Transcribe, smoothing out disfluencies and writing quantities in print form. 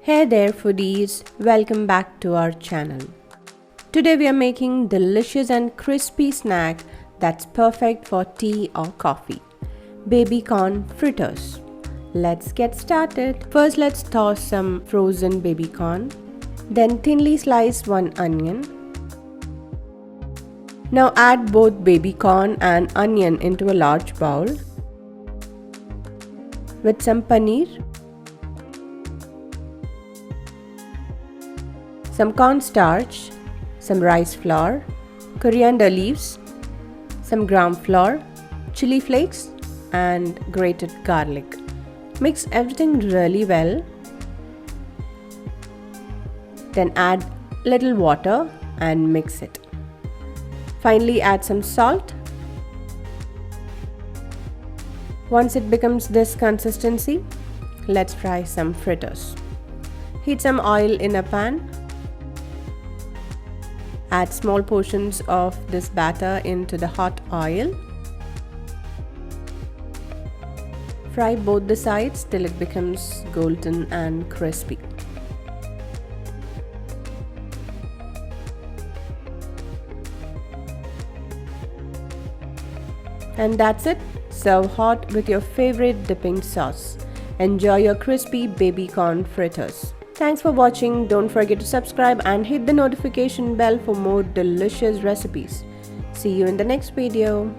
Hey there foodies, welcome back to our channel. Today we are making delicious and crispy snack that's perfect for tea or coffee. Baby corn fritters. Let's get started. First let's toss some frozen baby corn. Then thinly slice one onion. Now add both baby corn and onion into a large bowl with some paneer, some cornstarch, some rice flour, coriander leaves, some gram flour, chili flakes and grated garlic. Mix everything really well. Then add little water and mix it. Finally add some salt. Once it becomes this consistency, let's fry some fritters. Heat some oil in a pan. Add small portions of this batter into the hot oil. Fry both the sides till it becomes golden and crispy. And that's it. Serve hot with your favorite dipping sauce. Enjoy your crispy baby corn fritters. Thanks for watching. Don't forget to subscribe and hit the notification bell for more delicious recipes. See you in the next video.